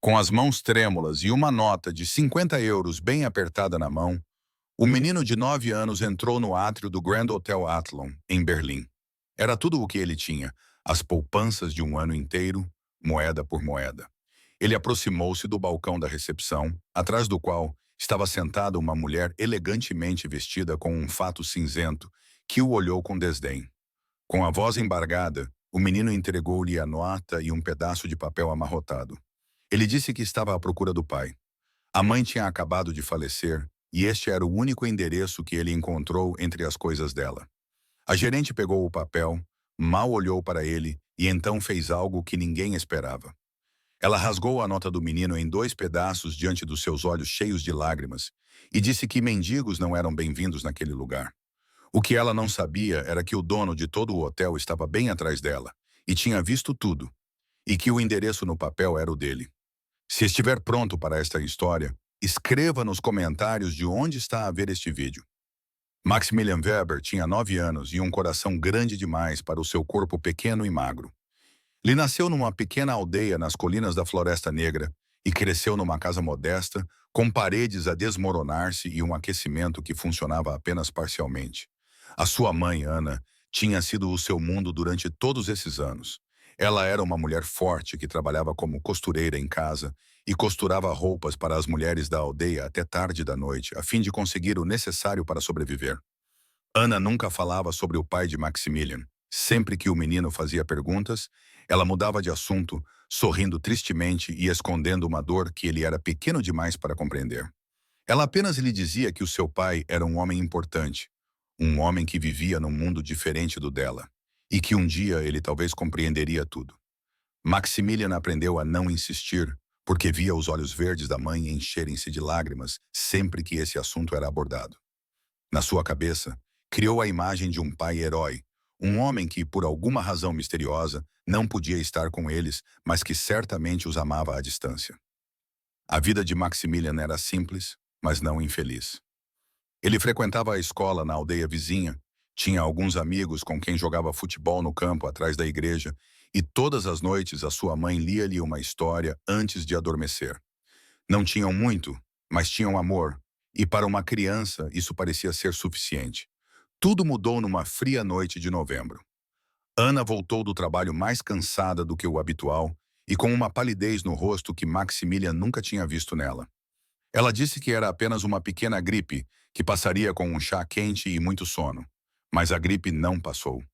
Com as mãos trêmulas e uma nota de 50 euros bem apertada na mão, o menino de 9 anos entrou no átrio do Grand Hotel Adlon, em Berlim. Era tudo o que ele tinha, as poupanças de um ano inteiro, moeda por moeda. Ele aproximou-se do balcão da recepção, atrás do qual estava sentada uma mulher elegantemente vestida com um fato cinzento, que o olhou com desdém. Com a voz embargada, o menino entregou-lhe a nota e um pedaço de papel amarrotado. Ele disse que estava à procura do pai. A mãe tinha acabado de falecer e este era o único endereço que ele encontrou entre as coisas dela. A gerente pegou o papel, mal olhou para ele e então fez algo que ninguém esperava. Ela rasgou a nota do menino em 2 pedaços diante dos seus olhos cheios de lágrimas e disse que mendigos não eram bem-vindos naquele lugar. O que ela não sabia era que o dono de todo o hotel estava bem atrás dela e tinha visto tudo, e que o endereço no papel era o dele. Se estiver pronto para esta história, escreva nos comentários de onde está a ver este vídeo. Maximilian Weber tinha 9 anos e um coração grande demais para o seu corpo pequeno e magro. Ele nasceu numa pequena aldeia nas colinas da Floresta Negra e cresceu numa casa modesta, com paredes a desmoronar-se e um aquecimento que funcionava apenas parcialmente. A sua mãe, Ana, tinha sido o seu mundo durante todos esses anos. Ela era uma mulher forte que trabalhava como costureira em casa e costurava roupas para as mulheres da aldeia até tarde da noite, a fim de conseguir o necessário para sobreviver. Ana nunca falava sobre o pai de Maximilian. Sempre que o menino fazia perguntas, ela mudava de assunto, sorrindo tristemente e escondendo uma dor que ele era pequeno demais para compreender. Ela apenas lhe dizia que o seu pai era um homem importante, um homem que vivia num mundo diferente do dela, e que um dia ele talvez compreenderia tudo. Maximilian aprendeu a não insistir, porque via os olhos verdes da mãe encherem-se de lágrimas sempre que esse assunto era abordado. Na sua cabeça, criou a imagem de um pai herói, um homem que, por alguma razão misteriosa, não podia estar com eles, mas que certamente os amava à distância. A vida de Maximilian era simples, mas não infeliz. Ele frequentava a escola na aldeia vizinha, tinha alguns amigos com quem jogava futebol no campo atrás da igreja, e todas as noites a sua mãe lia-lhe uma história antes de adormecer. Não tinham muito, mas tinham amor, e para uma criança isso parecia ser suficiente. Tudo mudou numa fria noite de novembro. Ana voltou do trabalho mais cansada do que o habitual e com uma palidez no rosto que Maximilian nunca tinha visto nela. Ela disse que era apenas uma pequena gripe, que passaria com um chá quente e muito sono. Mas a gripe não passou.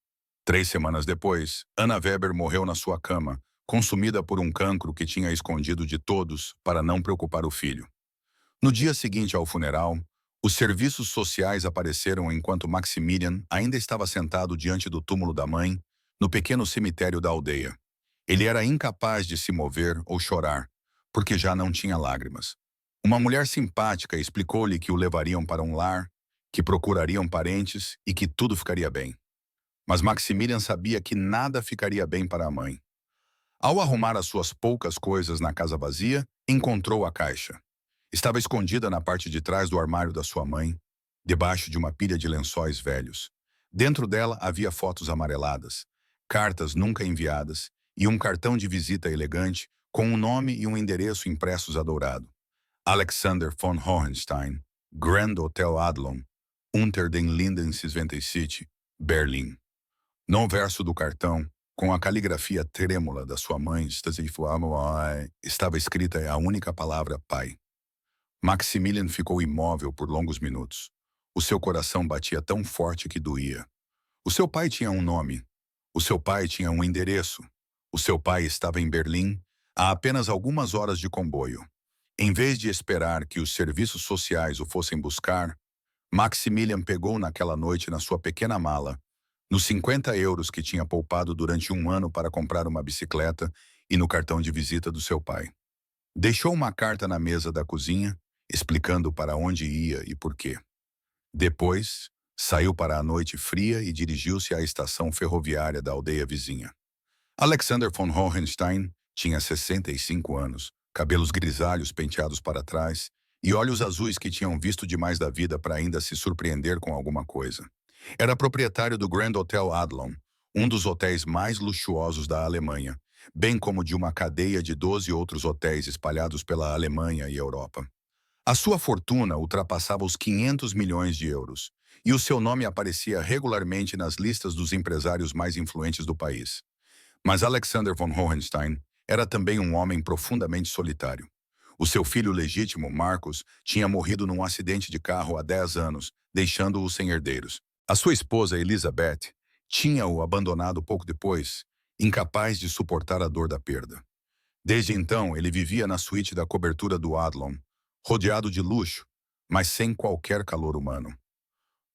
3 semanas depois, Ana Weber morreu na sua cama, consumida por um cancro que tinha escondido de todos para não preocupar o filho. No dia seguinte ao funeral, os serviços sociais apareceram enquanto Maximilian ainda estava sentado diante do túmulo da mãe, no pequeno cemitério da aldeia. Ele era incapaz de se mover ou chorar, porque já não tinha lágrimas. Uma mulher simpática explicou-lhe que o levariam para um lar, que procurariam parentes e que tudo ficaria bem. Mas Maximilian sabia que nada ficaria bem para a mãe. Ao arrumar as suas poucas coisas na casa vazia, encontrou a caixa. Estava escondida na parte de trás do armário da sua mãe, debaixo de uma pilha de lençóis velhos. Dentro dela havia fotos amareladas, cartas nunca enviadas e um cartão de visita elegante com um nome e um endereço impressos a dourado. Alexander von Hohenstein, Grand Hotel Adlon, Unter den Linden 27, Berlim. No verso do cartão, com a caligrafia trêmula da sua mãe, estava escrita a única palavra pai. Maximilian ficou imóvel por longos minutos. O seu coração batia tão forte que doía. O seu pai tinha um nome. O seu pai tinha um endereço. O seu pai estava em Berlim, a apenas algumas horas de comboio. Em vez de esperar que os serviços sociais o fossem buscar, Maximilian pegou naquela noite na sua pequena mala, nos 50 euros que tinha poupado durante um ano para comprar uma bicicleta e no cartão de visita do seu pai. Deixou uma carta na mesa da cozinha, explicando para onde ia e por quê. Depois, saiu para a noite fria e dirigiu-se à estação ferroviária da aldeia vizinha. Alexander von Hohenstein tinha 65 anos, cabelos grisalhos penteados para trás e olhos azuis que tinham visto demais da vida para ainda se surpreender com alguma coisa. Era proprietário do Grand Hotel Adlon, um dos hotéis mais luxuosos da Alemanha, bem como de uma cadeia de 12 outros hotéis espalhados pela Alemanha e Europa. A sua fortuna ultrapassava os 500 milhões de euros, e o seu nome aparecia regularmente nas listas dos empresários mais influentes do país. Mas Alexander von Hohenstein era também um homem profundamente solitário. O seu filho legítimo, Marcos, tinha morrido num acidente de carro há 10 anos, deixando-o sem herdeiros. A sua esposa, Elizabeth, tinha-o abandonado pouco depois, incapaz de suportar a dor da perda. Desde então, ele vivia na suíte da cobertura do Adlon, rodeado de luxo, mas sem qualquer calor humano.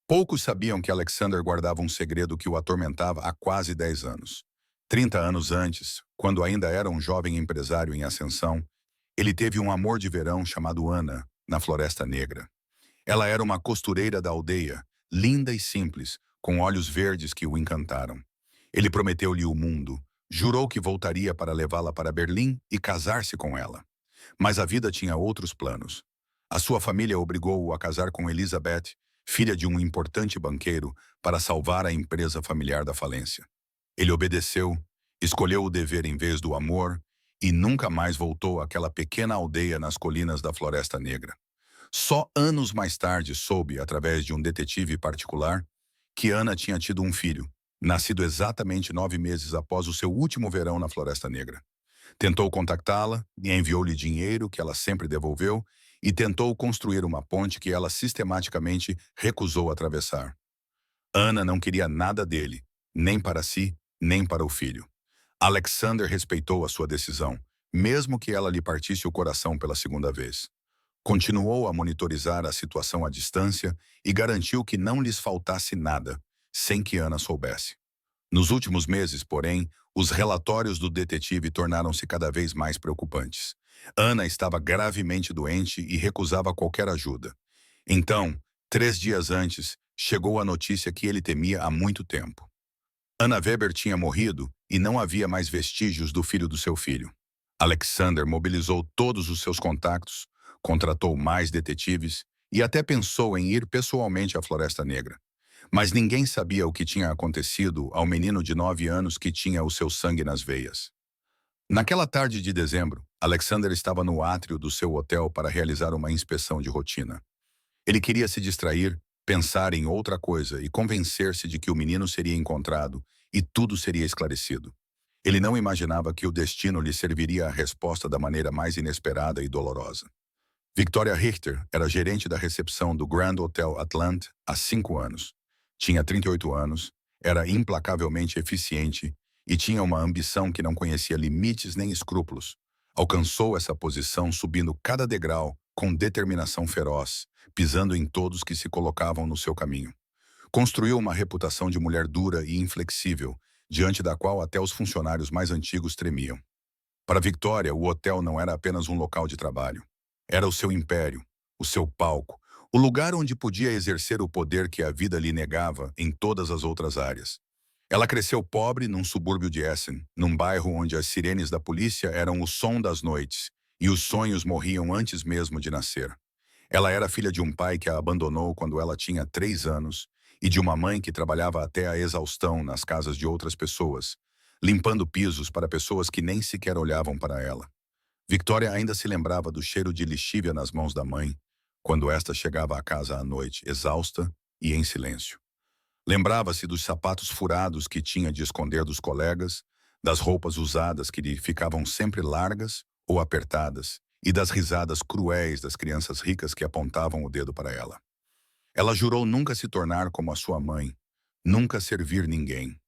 Poucos sabiam que Alexander guardava um segredo que o atormentava há quase 10 anos. 30 anos antes, quando ainda era um jovem empresário em ascensão, ele teve um amor de verão chamado Ana, na Floresta Negra. Ela era uma costureira da aldeia, linda e simples, com olhos verdes que o encantaram. Ele prometeu-lhe o mundo, jurou que voltaria para levá-la para Berlim e casar-se com ela. Mas a vida tinha outros planos. A sua família obrigou-o a casar com Elizabeth, filha de um importante banqueiro, para salvar a empresa familiar da falência. Ele obedeceu, escolheu o dever em vez do amor e nunca mais voltou àquela pequena aldeia nas colinas da Floresta Negra. Só anos mais tarde soube, através de um detetive particular, que Ana tinha tido um filho, nascido exatamente 9 meses após o seu último verão na Floresta Negra. Tentou contactá-la e enviou-lhe dinheiro que ela sempre devolveu e tentou construir uma ponte que ela sistematicamente recusou atravessar. Ana não queria nada dele, nem para si, nem para o filho. Alexander respeitou a sua decisão, mesmo que ela lhe partisse o coração pela segunda vez. Continuou a monitorizar a situação à distância e garantiu que não lhes faltasse nada, sem que Ana soubesse. Nos últimos meses, porém, os relatórios do detetive tornaram-se cada vez mais preocupantes. Ana estava gravemente doente e recusava qualquer ajuda. Então, 3 dias antes, chegou a notícia que ele temia há muito tempo. Anna Weber tinha morrido e não havia mais vestígios do filho do seu filho. Alexander mobilizou todos os seus contactos, contratou mais detetives e até pensou em ir pessoalmente à Floresta Negra. Mas ninguém sabia o que tinha acontecido ao menino de 9 anos que tinha o seu sangue nas veias. Naquela tarde de dezembro, Alexander estava no átrio do seu hotel para realizar uma inspeção de rotina. Ele queria se distrair, pensar em outra coisa e convencer-se de que o menino seria encontrado e tudo seria esclarecido. Ele não imaginava que o destino lhe serviria a resposta da maneira mais inesperada e dolorosa. Victoria Richter era gerente da recepção do Grand Hotel Atlant há 5 anos. Tinha 38 anos, era implacavelmente eficiente e tinha uma ambição que não conhecia limites nem escrúpulos. Alcançou essa posição subindo cada degrau com determinação feroz, pisando em todos que se colocavam no seu caminho. Construiu uma reputação de mulher dura e inflexível, diante da qual até os funcionários mais antigos tremiam. Para Victoria, o hotel não era apenas um local de trabalho. Era o seu império, o seu palco, o lugar onde podia exercer o poder que a vida lhe negava em todas as outras áreas. Ela cresceu pobre num subúrbio de Essen, num bairro onde as sirenes da polícia eram o som das noites e os sonhos morriam antes mesmo de nascer. Ela era filha de um pai que a abandonou quando ela tinha 3 anos e de uma mãe que trabalhava até a exaustão nas casas de outras pessoas, limpando pisos para pessoas que nem sequer olhavam para ela. Victoria ainda se lembrava do cheiro de lixívia nas mãos da mãe, quando esta chegava à casa à noite, exausta e em silêncio. Lembrava-se dos sapatos furados que tinha de esconder dos colegas, das roupas usadas que lhe ficavam sempre largas ou apertadas, e das risadas cruéis das crianças ricas que apontavam o dedo para ela. Ela jurou nunca se tornar como a sua mãe, nunca servir ninguém.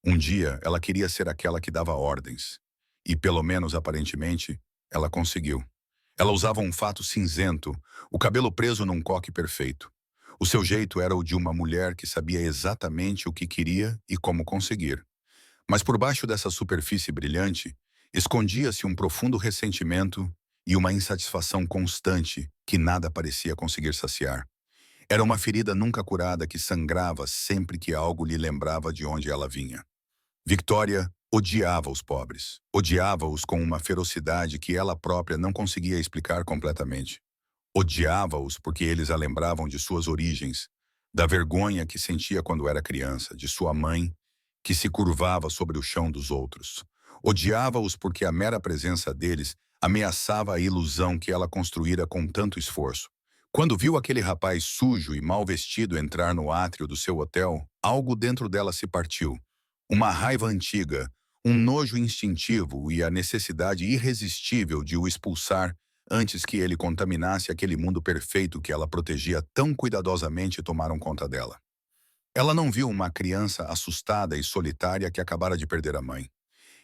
Um dia, ela queria ser aquela que dava ordens, e, pelo menos aparentemente, ela conseguiu. Ela usava um fato cinzento, o cabelo preso num coque perfeito. O seu jeito era o de uma mulher que sabia exatamente o que queria e como conseguir. Mas por baixo dessa superfície brilhante, escondia-se um profundo ressentimento e uma insatisfação constante que nada parecia conseguir saciar. Era uma ferida nunca curada que sangrava sempre que algo lhe lembrava de onde ela vinha. Victoria odiava os pobres. Odiava-os com uma ferocidade que ela própria não conseguia explicar completamente. Odiava-os porque eles a lembravam de suas origens, da vergonha que sentia quando era criança, de sua mãe, que se curvava sobre o chão dos outros. Odiava-os porque a mera presença deles ameaçava a ilusão que ela construíra com tanto esforço. Quando viu aquele rapaz sujo e mal vestido entrar no átrio do seu hotel, algo dentro dela se partiu. Uma raiva antiga, um nojo instintivo e a necessidade irresistível de o expulsar antes que ele contaminasse aquele mundo perfeito que ela protegia tão cuidadosamente tomaram conta dela. Ela não viu uma criança assustada e solitária que acabara de perder a mãe.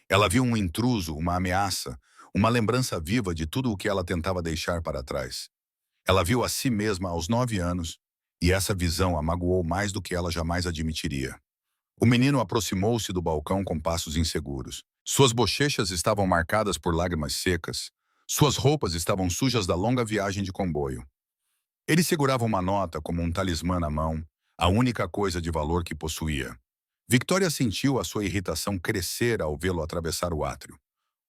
Ela viu um intruso, uma ameaça, uma lembrança viva de tudo o que ela tentava deixar para trás. Ela viu a si mesma aos 9 anos, e essa visão a magoou mais do que ela jamais admitiria. O menino aproximou-se do balcão com passos inseguros. Suas bochechas estavam marcadas por lágrimas secas. Suas roupas estavam sujas da longa viagem de comboio. Ele segurava uma nota como um talismã na mão, a única coisa de valor que possuía. Victoria sentiu a sua irritação crescer ao vê-lo atravessar o átrio.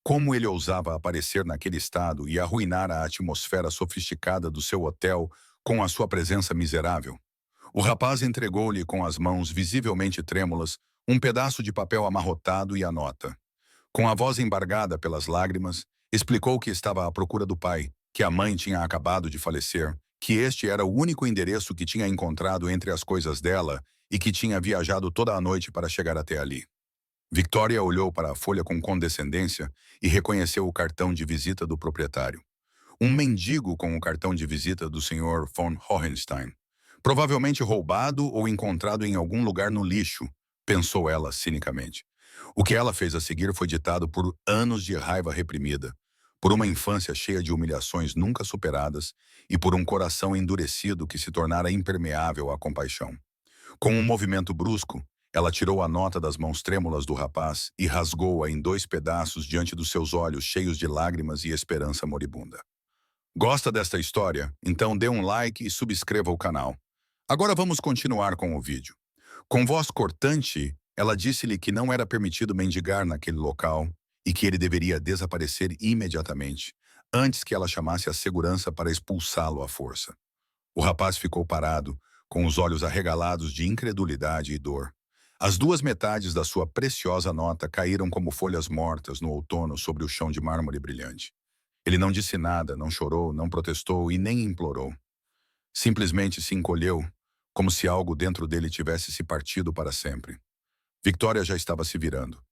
Como ele ousava aparecer naquele estado e arruinar a atmosfera sofisticada do seu hotel com a sua presença miserável? O rapaz entregou-lhe com as mãos visivelmente trêmulas um pedaço de papel amarrotado e a nota. Com a voz embargada pelas lágrimas, explicou que estava à procura do pai, que a mãe tinha acabado de falecer, que este era o único endereço que tinha encontrado entre as coisas dela e que tinha viajado toda a noite para chegar até ali. Victoria olhou para a folha com condescendência e reconheceu o cartão de visita do proprietário. Um mendigo com o cartão de visita do Sr. von Hohenstein. Provavelmente roubado ou encontrado em algum lugar no lixo, pensou ela cinicamente. O que ela fez a seguir foi ditado por anos de raiva reprimida, por uma infância cheia de humilhações nunca superadas e por um coração endurecido que se tornara impermeável à compaixão. Com um movimento brusco, ela tirou a nota das mãos trêmulas do rapaz e rasgou-a em 2 pedaços diante dos seus olhos cheios de lágrimas e esperança moribunda. Gosta desta história? Então dê um like e subscreva o canal. Agora vamos continuar com o vídeo. Com voz cortante, ela disse-lhe que não era permitido mendigar naquele local e que ele deveria desaparecer imediatamente, antes que ela chamasse a segurança para expulsá-lo à força. O rapaz ficou parado, com os olhos arregalados de incredulidade e dor. As 2 metades da sua preciosa nota caíram como folhas mortas no outono sobre o chão de mármore brilhante. Ele não disse nada, não chorou, não protestou e nem implorou. Simplesmente se encolheu, como se algo dentro dele tivesse se partido para sempre. Victoria já estava se virando.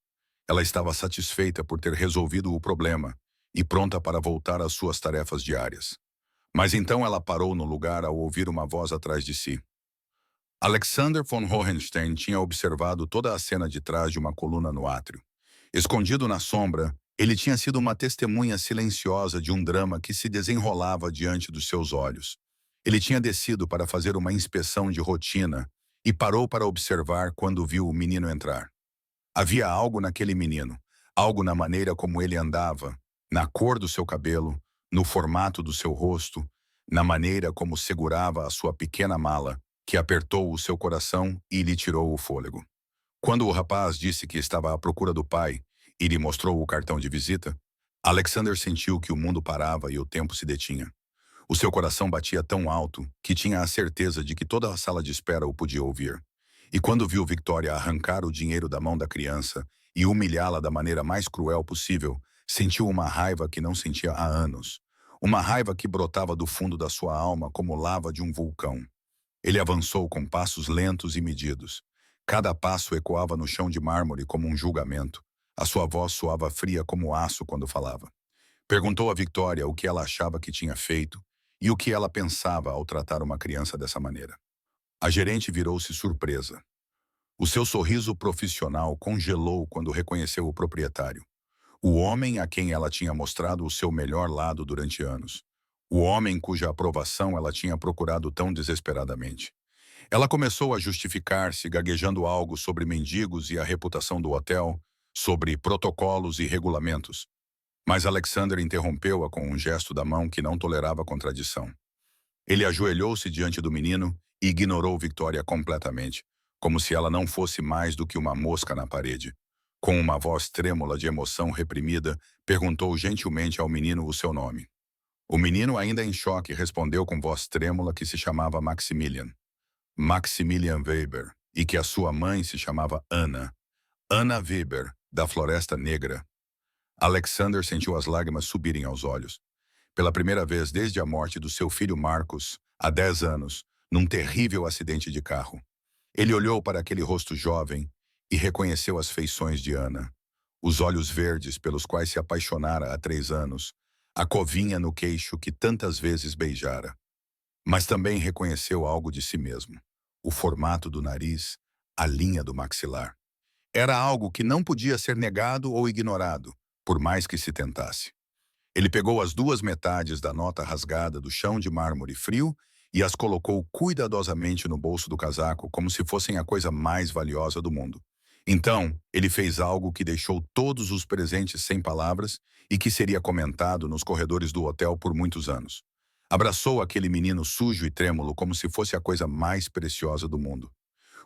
Ela estava satisfeita por ter resolvido o problema e pronta para voltar às suas tarefas diárias. Mas então ela parou no lugar ao ouvir uma voz atrás de si. Alexander von Hohenstein tinha observado toda a cena de trás de uma coluna no átrio. Escondido na sombra, ele tinha sido uma testemunha silenciosa de um drama que se desenrolava diante dos seus olhos. Ele tinha descido para fazer uma inspeção de rotina e parou para observar quando viu o menino entrar. Havia algo naquele menino, algo na maneira como ele andava, na cor do seu cabelo, no formato do seu rosto, na maneira como segurava a sua pequena mala, que apertou o seu coração e lhe tirou o fôlego. Quando o rapaz disse que estava à procura do pai e lhe mostrou o cartão de visita, Alexander sentiu que o mundo parava e o tempo se detinha. O seu coração batia tão alto que tinha a certeza de que toda a sala de espera o podia ouvir. E quando viu Victoria arrancar o dinheiro da mão da criança e humilhá-la da maneira mais cruel possível, sentiu uma raiva que não sentia há anos. Uma raiva que brotava do fundo da sua alma como lava de um vulcão. Ele avançou com passos lentos e medidos. Cada passo ecoava no chão de mármore como um julgamento. A sua voz soava fria como aço quando falava. Perguntou a Victoria o que ela achava que tinha feito e o que ela pensava ao tratar uma criança dessa maneira. A gerente virou-se surpresa. O seu sorriso profissional congelou quando reconheceu o proprietário. O homem a quem ela tinha mostrado o seu melhor lado durante anos. O homem cuja aprovação ela tinha procurado tão desesperadamente. Ela começou a justificar-se, gaguejando algo sobre mendigos e a reputação do hotel, sobre protocolos e regulamentos. Mas Alexander interrompeu-a com um gesto da mão que não tolerava contradição. Ele ajoelhou-se diante do menino e ignorou Victoria completamente, como se ela não fosse mais do que uma mosca na parede. Com uma voz trêmula de emoção reprimida, perguntou gentilmente ao menino o seu nome. O menino, ainda em choque, respondeu com voz trêmula que se chamava Maximilian. Maximilian Weber, e que a sua mãe se chamava Anna. Anna Weber, da Floresta Negra. Alexander sentiu as lágrimas subirem aos olhos. Pela primeira vez desde a morte do seu filho Marcos, há 10 anos, num terrível acidente de carro. Ele olhou para aquele rosto jovem e reconheceu as feições de Ana. Os olhos verdes pelos quais se apaixonara há 3 anos, a covinha no queixo que tantas vezes beijara. Mas também reconheceu algo de si mesmo. O formato do nariz, a linha do maxilar. Era algo que não podia ser negado ou ignorado, por mais que se tentasse. Ele pegou as duas metades da nota rasgada do chão de mármore frio e as colocou cuidadosamente no bolso do casaco como se fossem a coisa mais valiosa do mundo. Então, ele fez algo que deixou todos os presentes sem palavras e que seria comentado nos corredores do hotel por muitos anos. Abraçou aquele menino sujo e trêmulo como se fosse a coisa mais preciosa do mundo,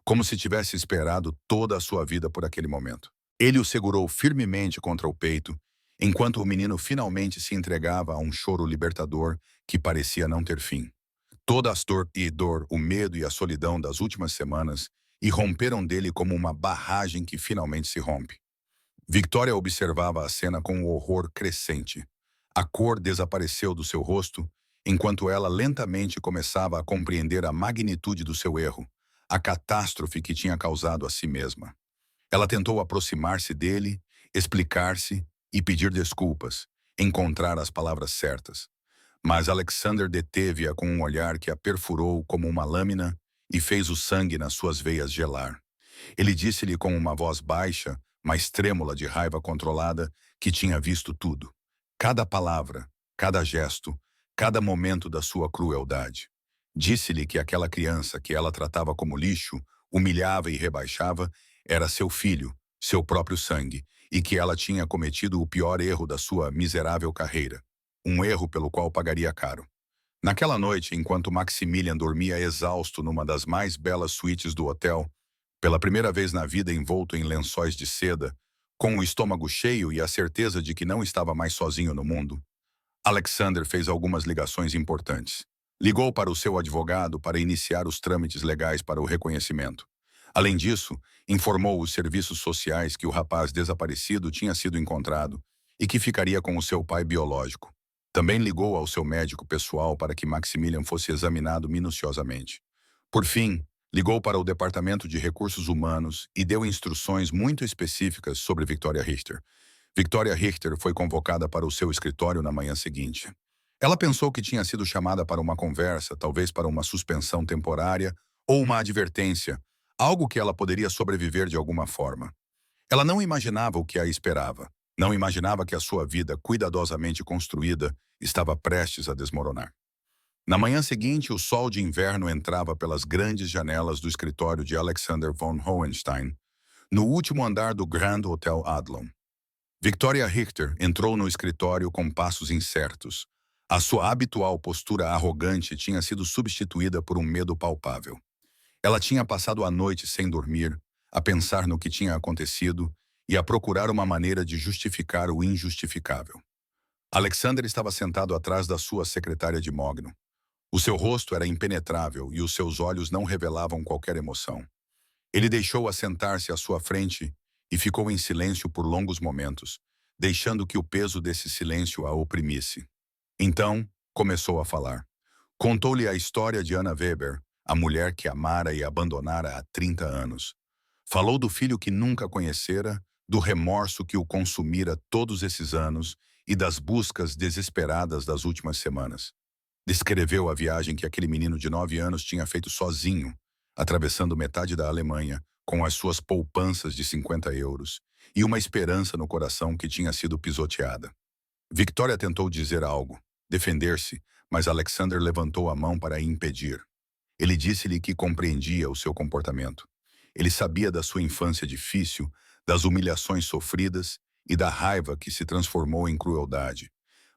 como se tivesse esperado toda a sua vida por aquele momento. Ele o segurou firmemente contra o peito, enquanto o menino finalmente se entregava a um choro libertador que parecia não ter fim. Toda a dor, o medo e a solidão das últimas semanas irromperam dele como uma barragem que finalmente se rompe. Victoria observava a cena com um horror crescente. A cor desapareceu do seu rosto, enquanto ela lentamente começava a compreender a magnitude do seu erro, a catástrofe que tinha causado a si mesma. Ela tentou aproximar-se dele, explicar-se e pedir desculpas, encontrar as palavras certas. Mas Alexander deteve-a com um olhar que a perfurou como uma lâmina e fez o sangue nas suas veias gelar. Ele disse-lhe com uma voz baixa, mas trêmula de raiva controlada, que tinha visto tudo. Cada palavra, cada gesto, cada momento da sua crueldade. Disse-lhe que aquela criança que ela tratava como lixo, humilhava e rebaixava, era seu filho, seu próprio sangue, e que ela tinha cometido o pior erro da sua miserável carreira. Um erro pelo qual pagaria caro. Naquela noite, enquanto Maximilian dormia exausto numa das mais belas suítes do hotel, pela primeira vez na vida envolto em lençóis de seda, com o estômago cheio e a certeza de que não estava mais sozinho no mundo, Alexander fez algumas ligações importantes. Ligou para o seu advogado para iniciar os trâmites legais para o reconhecimento. Além disso, informou os serviços sociais que o rapaz desaparecido tinha sido encontrado e que ficaria com o seu pai biológico. Também ligou ao seu médico pessoal para que Maximilian fosse examinado minuciosamente. Por fim, ligou para o Departamento de Recursos Humanos e deu instruções muito específicas sobre Victoria Richter. Victoria Richter foi convocada para o seu escritório na manhã seguinte. Ela pensou que tinha sido chamada para uma conversa, talvez para uma suspensão temporária ou uma advertência, algo que ela poderia sobreviver de alguma forma. Ela não imaginava o que a esperava. Não imaginava que a sua vida, cuidadosamente construída, estava prestes a desmoronar. Na manhã seguinte, o sol de inverno entrava pelas grandes janelas do escritório de Alexander von Hohenstein, no último andar do Grand Hotel Adlon. Victoria Richter entrou no escritório com passos incertos. A sua habitual postura arrogante tinha sido substituída por um medo palpável. Ela tinha passado a noite sem dormir, a pensar no que tinha acontecido e a procurar uma maneira de justificar o injustificável. Alexander estava sentado atrás da sua secretária de mogno. O seu rosto era impenetrável e os seus olhos não revelavam qualquer emoção. Ele deixou-a sentar-se à sua frente e ficou em silêncio por longos momentos, deixando que o peso desse silêncio a oprimisse. Então, começou a falar. Contou-lhe a história de Anna Weber, a mulher que amara e abandonara há 30 anos. Falou do filho que nunca conhecera, do remorso que o consumira todos esses anos e das buscas desesperadas das últimas semanas. Descreveu a viagem que aquele menino de 9 anos tinha feito sozinho, atravessando metade da Alemanha, com as suas poupanças de 50 euros, e uma esperança no coração que tinha sido pisoteada. Victoria tentou dizer algo, defender-se, mas Alexander levantou a mão para a impedir. Ele disse-lhe que compreendia o seu comportamento. Ele sabia da sua infância difícil, das humilhações sofridas e da raiva que se transformou em crueldade.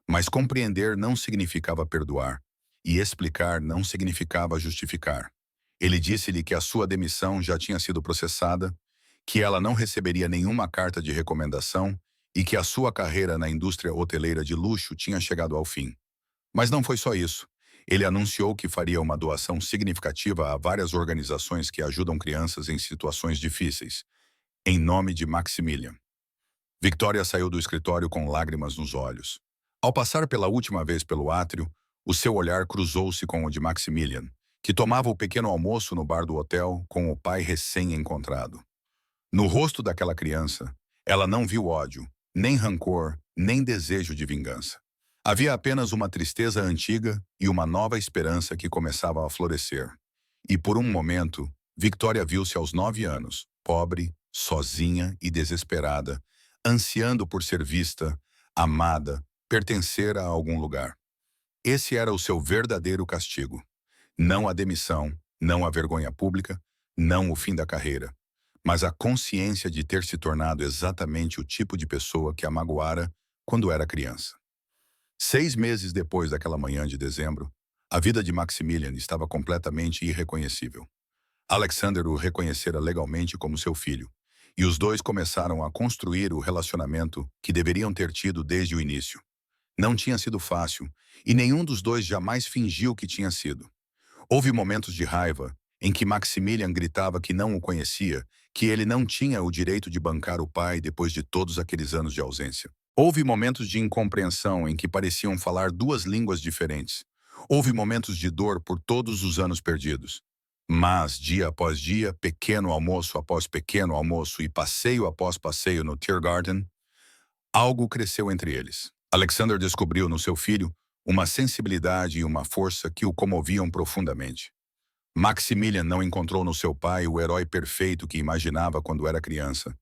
Mas compreender não significava perdoar, e explicar não significava justificar. Ele disse-lhe que a sua demissão já tinha sido processada, que ela não receberia nenhuma carta de recomendação e que a sua carreira na indústria hoteleira de luxo tinha chegado ao fim. Mas não foi só isso. Ele anunciou que faria uma doação significativa a várias organizações que ajudam crianças em situações difíceis, em nome de Maximilian. Victoria saiu do escritório com lágrimas nos olhos. Ao passar pela última vez pelo átrio, o seu olhar cruzou-se com o de Maximilian, que tomava o pequeno almoço no bar do hotel com o pai recém-encontrado. No rosto daquela criança, ela não viu ódio, nem rancor, nem desejo de vingança. Havia apenas uma tristeza antiga e uma nova esperança que começava a florescer. E por um momento, Victoria viu-se aos 9 anos, pobre, sozinha e desesperada, ansiando por ser vista, amada, pertencer a algum lugar. Esse era o seu verdadeiro castigo. Não a demissão, não a vergonha pública, não o fim da carreira, mas a consciência de ter se tornado exatamente o tipo de pessoa que a magoara quando era criança. 6 meses depois daquela manhã de dezembro, a vida de Maximilian estava completamente irreconhecível. Alexander o reconhecera legalmente como seu filho, e os dois começaram a construir o relacionamento que deveriam ter tido desde o início. Não tinha sido fácil, e nenhum dos dois jamais fingiu que tinha sido. Houve momentos de raiva em que Maximilian gritava que não o conhecia, que ele não tinha o direito de bancar o pai depois de todos aqueles anos de ausência. Houve momentos de incompreensão em que pareciam falar duas línguas diferentes. Houve momentos de dor por todos os anos perdidos. Mas, dia após dia, pequeno almoço após pequeno almoço e passeio após passeio no Tiergarten, algo cresceu entre eles. Alexander descobriu no seu filho uma sensibilidade e uma força que o comoviam profundamente. Maximilian não encontrou no seu pai o herói perfeito que imaginava quando era criança,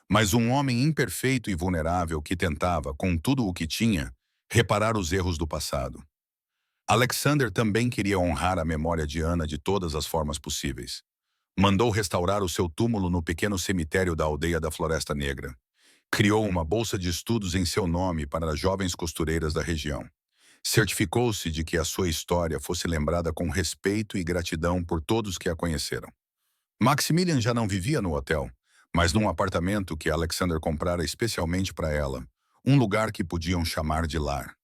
mas um homem imperfeito e vulnerável que tentava, com tudo o que tinha, reparar os erros do passado. Alexander também queria honrar a memória de Anna de todas as formas possíveis. Mandou restaurar o seu túmulo no pequeno cemitério da aldeia da Floresta Negra. Criou uma bolsa de estudos em seu nome para as jovens costureiras da região. Certificou-se de que a sua história fosse lembrada com respeito e gratidão por todos que a conheceram. Maximilian já não vivia no hotel, mas num apartamento que Alexander comprara especialmente para ela, um lugar que podiam chamar de lar.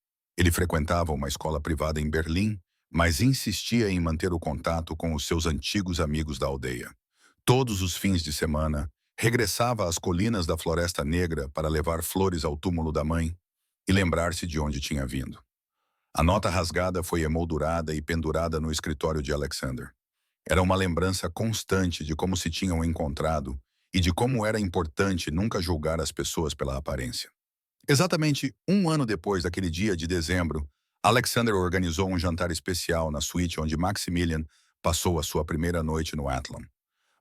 Ele frequentava uma escola privada em Berlim, mas insistia em manter o contato com os seus antigos amigos da aldeia. Todos os fins de semana, regressava às colinas da Floresta Negra para levar flores ao túmulo da mãe e lembrar-se de onde tinha vindo. A nota rasgada foi emoldurada e pendurada no escritório de Alexander. Era uma lembrança constante de como se tinham encontrado e de como era importante nunca julgar as pessoas pela aparência. Exatamente um ano depois daquele dia de dezembro, Alexander organizou um jantar especial na suíte onde Maximilian passou a sua primeira noite no Athlon.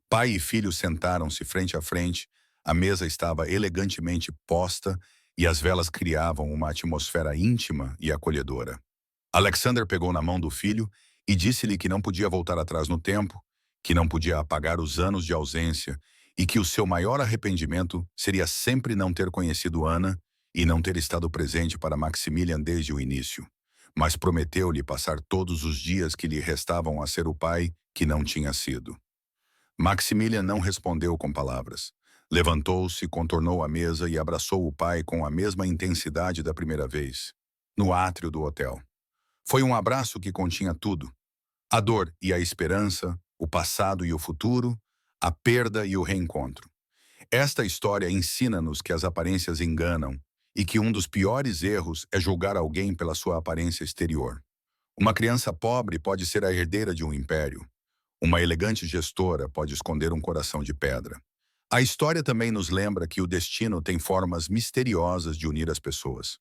Pai e filho sentaram-se frente a frente, a mesa estava elegantemente posta e as velas criavam uma atmosfera íntima e acolhedora. Alexander pegou na mão do filho e disse-lhe que não podia voltar atrás no tempo, que não podia apagar os anos de ausência e que o seu maior arrependimento seria sempre não ter conhecido Anna e não ter estado presente para Maximilian desde o início. Mas prometeu-lhe passar todos os dias que lhe restavam a ser o pai que não tinha sido. Maximilian não respondeu com palavras. Levantou-se, contornou a mesa e abraçou o pai com a mesma intensidade da primeira vez, no átrio do hotel. Foi um abraço que continha tudo: a dor e a esperança, o passado e o futuro, a perda e o reencontro. Esta história ensina-nos que as aparências enganam e que um dos piores erros é julgar alguém pela sua aparência exterior. Uma criança pobre pode ser a herdeira de um império. Uma elegante gestora pode esconder um coração de pedra. A história também nos lembra que o destino tem formas misteriosas de unir as pessoas.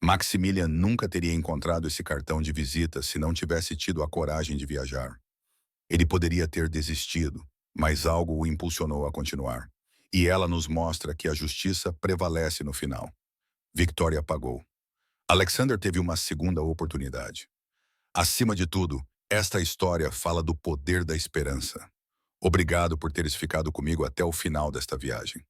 Maximilian nunca teria encontrado esse cartão de visita se não tivesse tido a coragem de viajar. Ele poderia ter desistido, mas algo o impulsionou a continuar. E ela nos mostra que a justiça prevalece no final. Victoria pagou. Alexander teve uma segunda oportunidade. Acima de tudo, esta história fala do poder da esperança. Obrigado por teres ficado comigo até o final desta viagem.